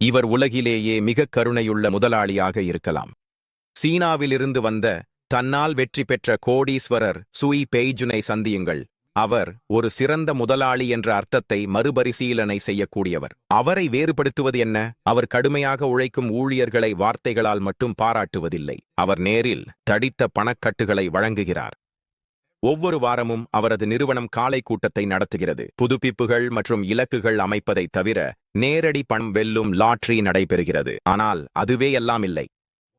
இவர் உலகிலேயே மிக கருணையுள்ள முதலாளியாக இருக்கலாம். சீனாவிலிருந்து வந்த தன்னால் வெற்றி பெற்ற கோடீஸ்வரர் சுய் பெய்ஜுனை சந்தியுங்கள். அவர் ஒரு சிறந்த முதலாளி என்ற அர்த்தத்தை மறுபரிசீலனை செய்யக்கூடியவர். அவரை வேறுபடுத்துவது என்ன? அவர் கடுமையாக உழைக்கும் ஊழியர்களை வார்த்தைகளால் மட்டும் பாராட்டுவதில்லை. அவர் நேரில் தடித்த பணக்கட்டுகளை வழங்குகிறார். ஒவ்வொரு வாரமும் அவரது நிறுவனம் காலை கூட்டத்தை நடத்துகிறது. புதுப்பிப்புகள் மற்றும் இலக்குகள் அமைப்பதைத் தவிர நேரடி பணம் வெல்லும் லாட்டரி நடைபெறுகிறது. ஆனால் அதுவே எல்லாம் இல்லை.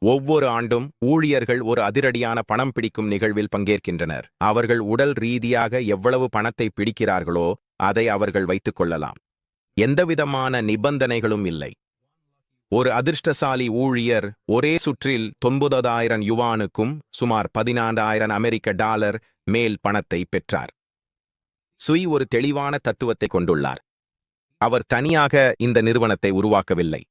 ஒவ்வொரு ஆண்டும் ஊழியர்கள் ஒரு அதிரடியான பணம் பிடிக்கும் நிகழ்வில் பங்கேற்கின்றனர். அவர்கள் உடல் ரீதியாக எவ்வளவு பணத்தை பிடிக்கிறார்களோ அதை அவர்கள் வைத்துக் கொள்ளலாம். எந்தவிதமான நிபந்தனைகளும் இல்லை. ஒரு அதிர்ஷ்டசாலி ஊழியர் ஒரே சுற்றில் 90,000 யுவானுக்கும் சுமார் 14,000 அமெரிக்க டாலர் மேல் பணத்தை பெற்றார். சுய் ஒரு தெளிவான தத்துவத்தை கொண்டுள்ளார். அவர் தனியாக இந்த நிறுவனத்தை உருவாக்கவில்லை.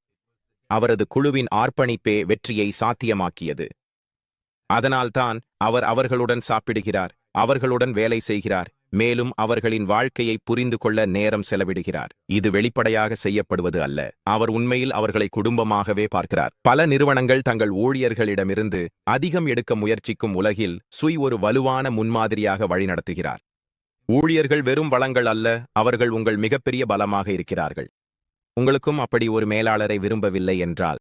அவரது குழுவின் அர்ப்பணிப்பே வெற்றியை சாத்தியமாக்கியது. அதனால்தான் அவர் அவர்களுடன் சாப்பிடுகிறார், அவர்களுடன் வேலை செய்கிறார், மேலும் அவர்களின் வாழ்க்கையை புரிந்து கொள்ள நேரம் செலவிடுகிறார். இது வெளிப்படையாக செய்யப்படுவது அல்ல. அவர் உண்மையில் அவர்களை குடும்பமாகவே பார்க்கிறார். பல நிறுவனங்கள் தங்கள் ஊழியர்களிடமிருந்து அதிகம் எடுக்க முயற்சிக்கும் உலகில் சுய் ஒரு வலுவான முன்மாதிரியாக வழிநடத்துகிறார். ஊழியர்கள் வெறும் வளங்கள் அல்ல, அவர்கள் உங்கள் மிகப்பெரிய பலமாக இருக்கிறார்கள். உங்களுக்கும் அப்படி ஒரு மேலாளரை விரும்பவில்லை என்றால்